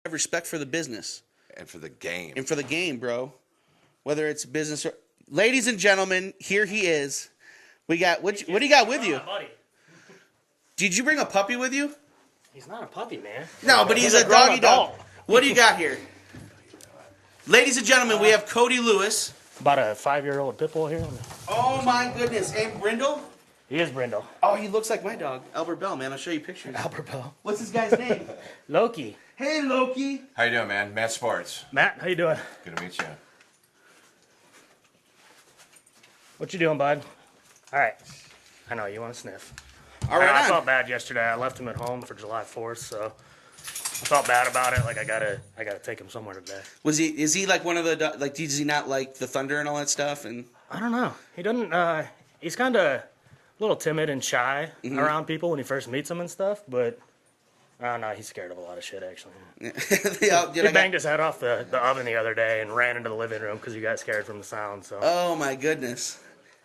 have respect for the business. And for the game. And for the game, bro. Whether it's business or... Ladies and gentlemen, here he is. We got... What do you got with you? Buddy. Did you bring a puppy with you? He's not a puppy, man. No, but he's a doggy dog. What do you got here? Ladies and gentlemen, we have Cody Lewis. About a 5-year-old pit bull here. Oh, my goodness. Hey, Brindle? He is Brindle. Oh, he looks like my dog, Albert Bell, man. I'll show you pictures. Albert Bell. What's this guy's name? Loki. Hey, Loki. How you doing, man? Matt Sports. Matt, how you doing? Good to meet you. What you doing, bud? All right. I know, you want to sniff. All right. I felt bad yesterday. I left him at home for July 4th, so I felt bad about it. Like, I gotta take him somewhere today. Is he like one of the, like, does he not like the thunder and all that stuff? And I don't know. He doesn't, he's kind of a little timid and shy around people when he first meets them and stuff, but I don't know. He's scared of a lot of shit, actually. He banged his head off the oven the other day and ran into the living room because he got scared from the sound. So. Oh, my goodness.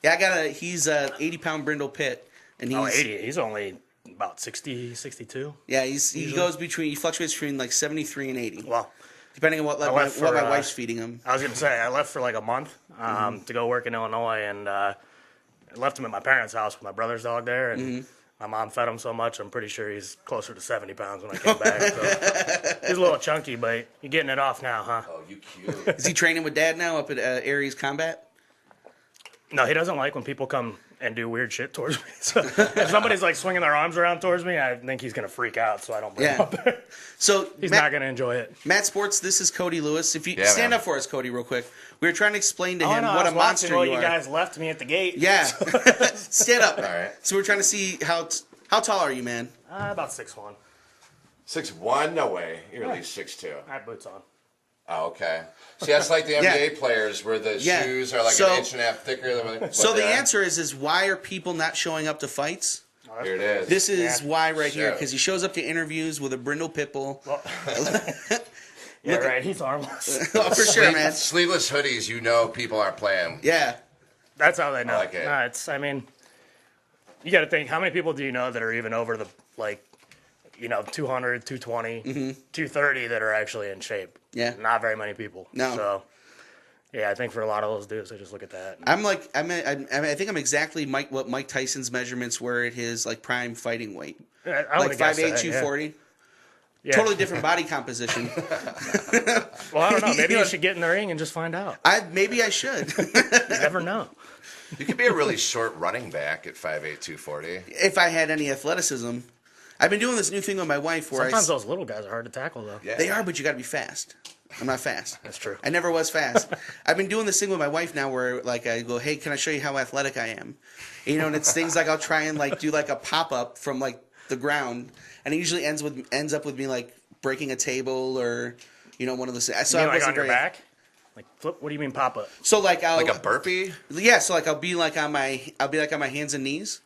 Yeah, he's a 80-pound brindle pit. And he's, 80. He's only about 60, 62. Yeah, he fluctuates between like 73 and 80. Well, depending on what my wife's feeding him. I was going to say, I left for like a month to go work in Illinois, and I left him at my parents' house with my brother's dog there, and my mom fed him so much, I'm pretty sure he's closer to 70 pounds when I came back. So he's a little chunky, but you're getting it off now, huh? Oh, you cute. Is he training with Dad now up at Aries Combat? No, he doesn't like when people come and do weird shit towards me. So if somebody's like swinging their arms around towards me, I think he's going to freak out, so I don't bring him up there. So he's not going to enjoy it. Matt Sports, this is Cody Lewis. If you stand up for us, Cody, real quick. We were trying to explain to him what a monster you are. You guys left me at the gate. Yeah. Stand up. All right. So we're trying to see how tall are you, man? About 6'1". 6'1"? No way. You're at least 6'2". I have boots on. Oh, okay. See, that's like the NBA players where the shoes are like an inch and a half thicker. So the answer is why are people not showing up to fights? Here it is. This is why right here, because he shows up to interviews with a brindle pit bull. Well, yeah, right. He's harmless. Oh, for sure, man. Sleeveless hoodies, you know people aren't playing. Yeah. That's how they know. I like it. No, I mean, you got to think, how many people do you know that are even over the, 200, 220, 230 that are actually in shape? Yeah. Not very many people. No. So, yeah, I think for a lot of those dudes, they just look at that. I think I'm exactly what Mike Tyson's measurements were at his prime fighting weight. I like 5'8", 240. Yeah. Totally different body composition. Well, I don't know. Maybe you should get in the ring and just find out. Maybe I should. You never know. You could be a really short running back at 5'8", 240. If I had any athleticism. I've been doing this new thing with my wife where sometimes those little guys are hard to tackle, though. Yeah. They are, but you got to be fast. I'm not fast. That's true. I never was fast. I've been doing this thing with my wife now where I go, hey, can I show you how athletic I am? And it's things like I'll try and do a pop-up from the ground, and it usually ends up with me breaking a table or one of those. So you mean on your back? Flip? What do you mean pop up? So I'll a burpee? Yeah. So I'll be on my hands and knees,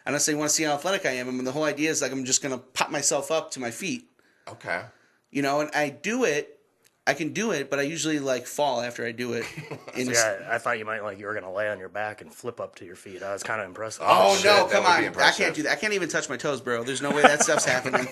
and I say, you want to see how athletic I am? And the whole idea is I'm just gonna pop myself up to my feet. Okay. And I do it. I can do it, but I usually fall after I do it. I thought you might you were gonna lay on your back and flip up to your feet. I was kind of impressed. Oh no, come on! I can't do that. I can't even touch my toes, bro. There's no way that stuff's happening.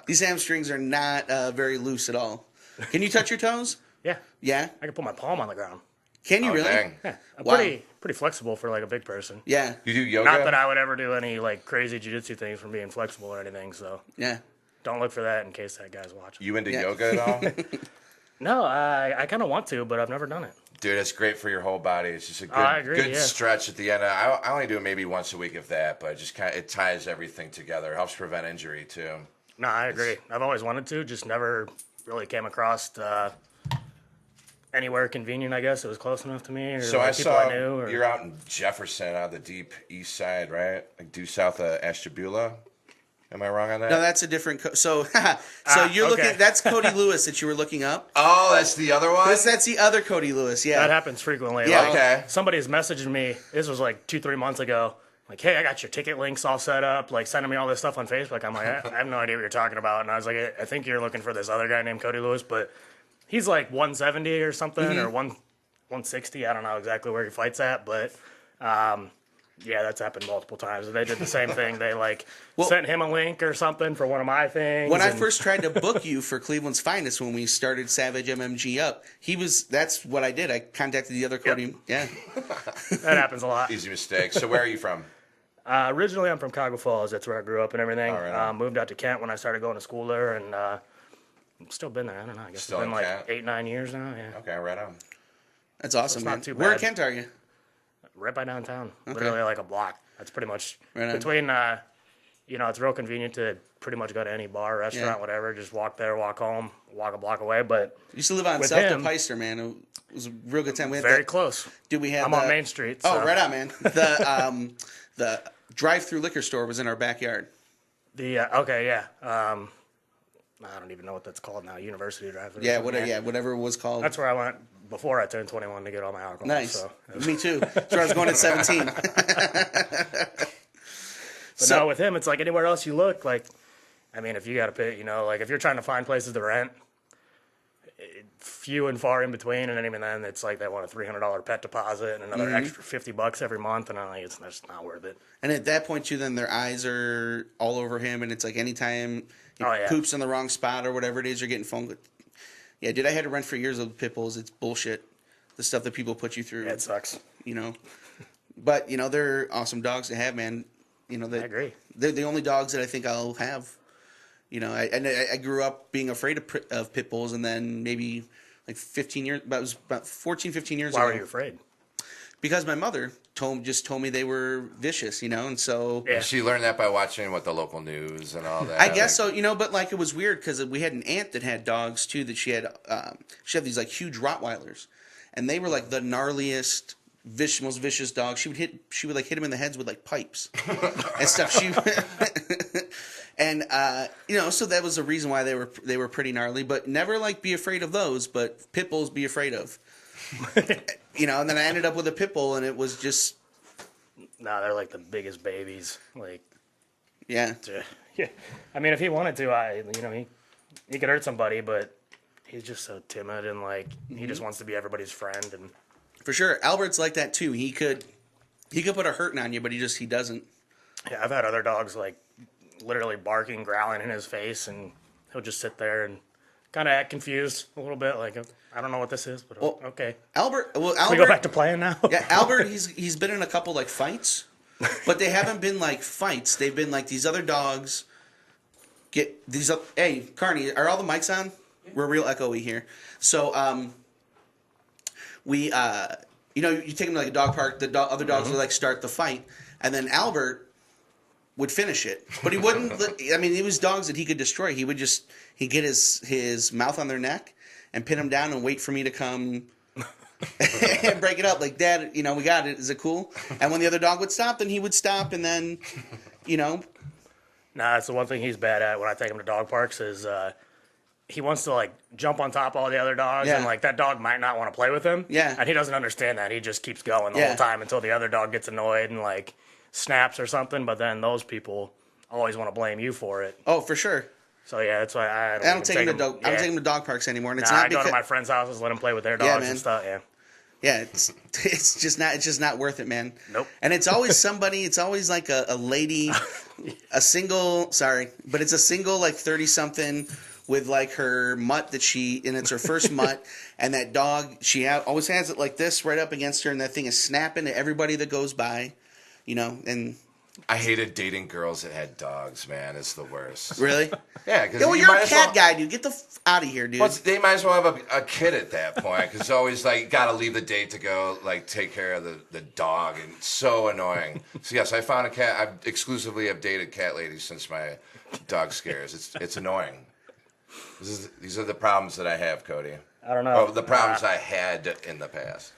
These hamstrings are not very loose at all. Can you touch your toes? Yeah. Yeah? I can put my palm on the ground. Can you really? Dang. Yeah. I'm Wow. pretty flexible for a big person. Yeah. You do yoga? Not that I would ever do any crazy jiu-jitsu things from being flexible or anything, so Yeah. don't look for that in case that guy's watching. You into yoga at all? No, I kind of want to, but I've never done it. Dude, it's great for your whole body. It's just a good stretch at the end. I only do it maybe once a week, if that, but it ties everything together. It helps prevent injury, too. No, I agree. I've always wanted to, just never really came across anywhere convenient, I guess. It was close enough to me. Or so I people saw I knew, you're out in Jefferson, out of the deep east side, right? Due south of Ashtabula. Am I wrong on that? No, that's a different. So you're looking. That's Cody Lewis that you were looking up. Oh, that's the other one. That's the other Cody Lewis. Yeah, that happens frequently. Yeah. Okay. Somebody's messaging me. This was 2-3 months ago. Hey, I got your ticket links all set up. Sending me all this stuff on Facebook. I'm I have no idea what you're talking about. And I was like, I think you're looking for this other guy named Cody Lewis, but he's 170 or something, or 160. I don't know exactly where he fights at, but Yeah, that's happened multiple times. They did the same thing. They sent him a link or something for one of my things. When I first tried to book you for Cleveland's Finest when we started Savage MMG up, that's what I did. I contacted the other Cody. Yep. Yeah. That happens a lot. Easy mistake. So where are you from? Originally, I'm from Cuyahoga Falls. That's where I grew up and everything. Right. Moved out to Kent when I started going to school there, and I've still been there. I don't know. I guess Still it's been Kent? 8-9 years now. Yeah. Okay, right on. That's awesome, So it's man. not too Where in bad. Kent are you? Right by downtown. Okay. Literally like a block. That's pretty much Right on. between. It's real convenient to pretty much go to any bar, restaurant, whatever. Just walk there, walk home, walk a block away. But I used to live on with South him, of Peister, man. It was a real good time. We had very close. Dude, we had I'm on Main Street. Oh, so. right on, man. The drive-through liquor store was in our backyard. Okay, yeah. I don't even know what that's called now. University Drive. Yeah, whatever it was called. That's where I went before I turned 21 to get all my alcohol. Nice. So Me too. That's where I was going at 17. But no, with him, it's like anywhere else you look, if you got to pay, if you're trying to find places to rent, few and far in between, and then even then, it's like they want a $300 pet deposit and another extra $50 every month, and I'm like, it's just not worth it. And at that point, too, then their eyes are all over him, and it's like anytime he poops in the wrong spot or whatever it is, you're getting phone calls. Yeah, dude, I had to rent for years of pit bulls. It's bullshit. The stuff that people put you through. Yeah, it sucks. But, they're awesome dogs to have, man. I agree. They're the only dogs that I think I'll have. I grew up being afraid of pit bulls, and then maybe like 15 years, about 14, 15 years ago. Why were you afraid? Because my mother told me they were vicious, and so... Yeah. She learned that by watching, the local news and all that. I guess so, but it was weird because we had an aunt that had dogs, too, that she had these, huge Rottweilers, and they were, the gnarliest... most vicious dog. She would hit him in the heads with pipes and stuff. And so that was the reason why they were pretty gnarly. But never be afraid of those. But pit bulls be afraid of. And then I ended up with a pit bull, and it was just. Nah, they're the biggest babies. Yeah. Yeah. I mean, if he wanted to, he could hurt somebody, but he's just so timid and he just wants to be everybody's friend and. For sure, Albert's like that too. He could put a hurting on you, but he doesn't. Yeah, I've had other dogs literally barking, growling in his face, and he'll just sit there and kind of act confused a little bit, I don't know what this is, but okay. Albert, Can we go back to playing now? Yeah, Albert, he's been in a couple fights, but they haven't been fights. They've been these other dogs get these. Hey, Carney, are all the mics on? We're real echoey here. So we you take him to a dog park. The other dogs would start the fight, and then Albert would finish it, but he wouldn't. It was dogs that he could destroy. He'd get his mouth on their neck and pin them down and wait for me to come and break it up. Dad, we got it. Is it cool? And when the other dog would stop, then he would stop, and then Nah, that's the one thing he's bad at when I take him to dog parks is. He wants to jump on top of all the other dogs, and that dog might not want to play with him. Yeah, and he doesn't understand that. He just keeps going the whole time until the other dog gets annoyed and snaps or something. But then those people always want to blame you for it. Oh, for sure. So yeah, that's why I don't take him to dog. I don't take him to dog parks anymore. And it's I go to my friends' houses, let them play with their dogs and stuff. Yeah. Yeah, it's just not worth it, man. Nope. And it's always somebody. It's always a lady, a single. Sorry, but it's a single 30-something. With her mutt and it's her first mutt, and that dog, always has it like this right up against her, and that thing is snapping at everybody that goes by, and... I hated dating girls that had dogs, man. It's the worst. Really? Yeah, because you're a cat guy, dude. Get the out of here, dude. Well, they might as well have a kid at that point, because it's always got to leave the date to go take care of the dog, and it's so annoying. So yes, I found a cat. I exclusively have dated cat ladies since my dog scares. It's annoying. These are the problems that I have, Cody. I don't know. Oh, the problems I had in the past.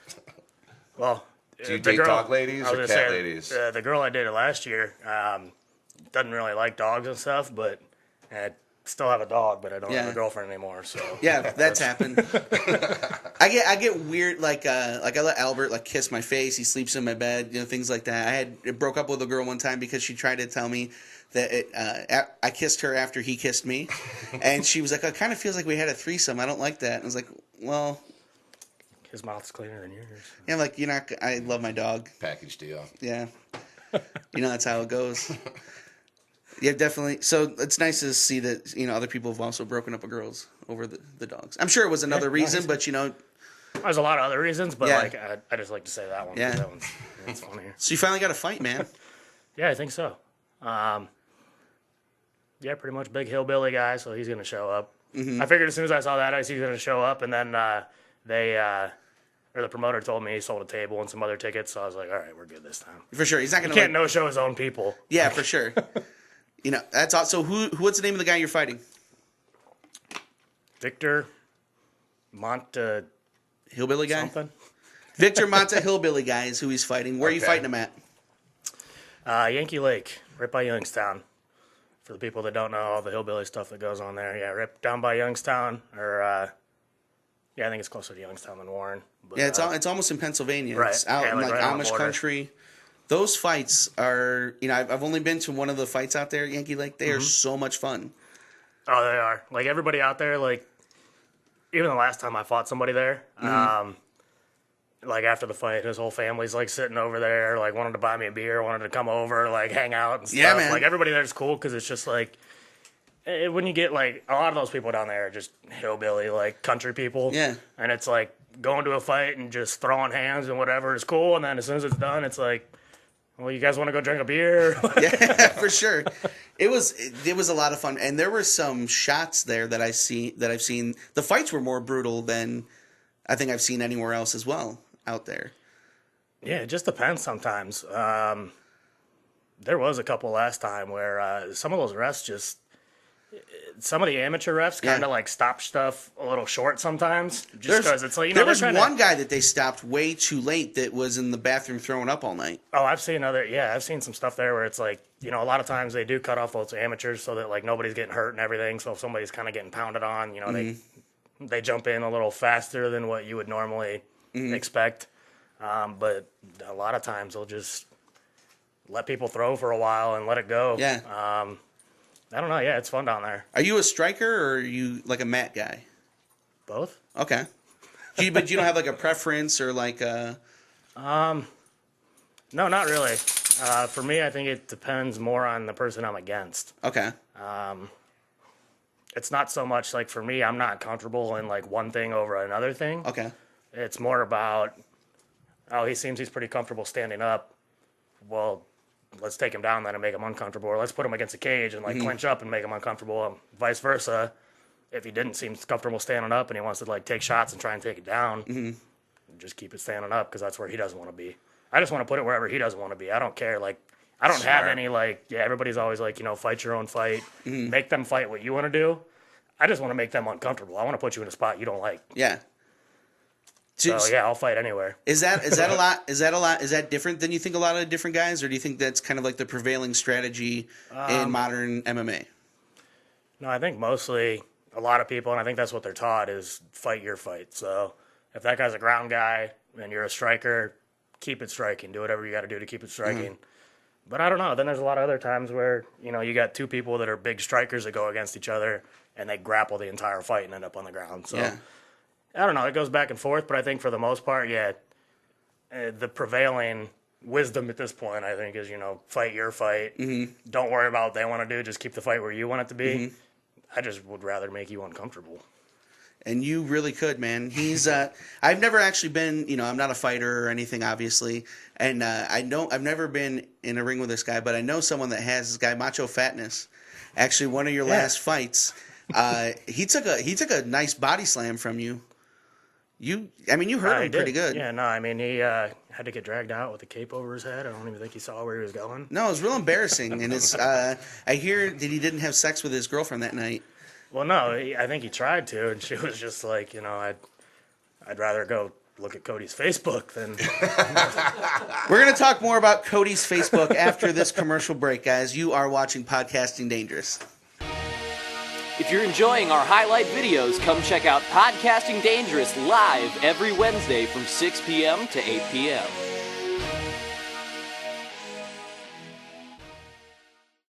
Well, do you date dog ladies or cat ladies? The girl I dated last year doesn't really like dogs and stuff, but I still have a dog, but I don't have a girlfriend anymore. So yeah, that's happened. I get weird. I let Albert kiss my face. He sleeps in my bed. Things like that. I broke up with a girl one time because she tried to tell me that I kissed her after he kissed me, and she was like, "It kind of feels like we had a threesome. I don't like that." And I was like, "Well, his mouth's cleaner than yours." Yeah, you're not. I love my dog. Package deal. Yeah. That's how it goes. Yeah, definitely. So it's nice to see that, other people have also broken up with girls over the dogs. I'm sure it was another reason, but, There's a lot of other reasons, but, Yeah. I just like to say that one. Yeah. That one's funnier. So you finally got a fight, man. Yeah, I think so. Yeah, pretty much big hillbilly guy, so he's going to show up. Mm-hmm. I figured as soon as I saw that, he's going to show up, and then the promoter told me he sold a table and some other tickets, so I was like, all right, we're good this time. For sure. He's not going to can't no-show his own people. Yeah, for sure. That's all. So what's the name of the guy you're fighting? Victor Monta... Hillbilly guy? Something. Victor Monta Hillbilly guy is who he's fighting. Where are you fighting him at? Yankee Lake, right by Youngstown. For the people that don't know all the hillbilly stuff that goes on there. Yeah, right down by Youngstown. I think it's closer to Youngstown than Warren. But, yeah, it's almost in Pennsylvania. Right. It's out in right Amish country. Those fights are, I've only been to one of the fights out there at Yankee Lake. They are so much fun. Oh, they are. Like, everybody out there, like, even the last time I fought somebody there, like, after the fight, his whole family's, like, sitting over there, like, wanted to buy me a beer, wanted to come over, like, hang out and stuff. Yeah, man. Like, everybody there's cool because it's just, like, when you get, like, a lot of those people down there are just hillbilly, like, country people. Yeah. And it's, like, going to a fight and just throwing hands and whatever is cool. And then as soon as it's done, it's like, well, you guys want to go drink a beer? Yeah, for sure. It was a lot of fun, and there were some shots there that I've seen. The fights were more brutal than I think I've seen anywhere else as well out there. Yeah, it just depends sometimes. There was a couple last time where some of those refs some of the amateur refs kind of like stop stuff a little short sometimes, just because it's like there was one guy that they stopped way too late that was in the bathroom throwing up all night. Oh, I've seen some stuff there where it's like, a lot of times they do cut off those amateurs so that like nobody's getting hurt and everything. So if somebody's kind of getting pounded on, they jump in a little faster than what you would normally expect. But a lot of times they'll just let people throw for a while and let it go. Yeah. I don't know. Yeah, it's fun down there. Are you a striker or are you like a mat guy? Both. Okay. But you don't have like a preference or like a... No, not really. For me, I think it depends more on the person I'm against. Okay. It's not so much like for me, I'm not comfortable in like one thing over another thing. Okay. It's more about, he's pretty comfortable standing up. Well, let's take him down then and make him uncomfortable, or let's put him against a cage and like clinch up and make him uncomfortable, and vice versa. If he didn't seem comfortable standing up and he wants to like take shots and try and take it down, just keep it standing up because that's where he doesn't want to be. I just want to put it wherever he doesn't want to be. I don't care. Like, I don't have any like, everybody's always like, fight your own fight, make them fight what you want to do. I just want to make them uncomfortable. I want to put you in a spot you don't like. Yeah. So yeah, I'll fight anywhere. Is that a lot? Is that different than you think a lot of different guys, or do you think that's kind of like the prevailing strategy in modern MMA? No, I think mostly a lot of people, and I think that's what they're taught, is fight your fight. So if that guy's a ground guy and you're a striker, keep it striking. Do whatever you got to do to keep it striking. But I don't know. Then there's a lot of other times where, you got two people that are big strikers that go against each other and they grapple the entire fight and end up on the ground. So I don't know. It goes back and forth, but I think for the most part, the prevailing wisdom at this point, I think, is, fight your fight. Don't worry about what they want to do. Just keep the fight where you want it to be. I just would rather make you uncomfortable. And you really could, man. He's I've never actually been, I'm not a fighter or anything, obviously. And I've never been in a ring with this guy, but I know someone that has this guy, Macho Fatness. Actually, one of your last fights, he took a nice body slam from you. You hurt him pretty good. Yeah, no, he had to get dragged out with a cape over his head. I don't even think he saw where he was going. No, it was real embarrassing. And I hear that he didn't have sex with his girlfriend that night. Well, no, I think he tried to, and she was just like, I'd rather go look at Cody's Facebook than... We're going to talk more about Cody's Facebook after this commercial break, guys. You are watching Podcasting Dangerous. If you're enjoying our highlight videos, come check out Podcasting Dangerous live every Wednesday from 6 p.m. to 8 p.m.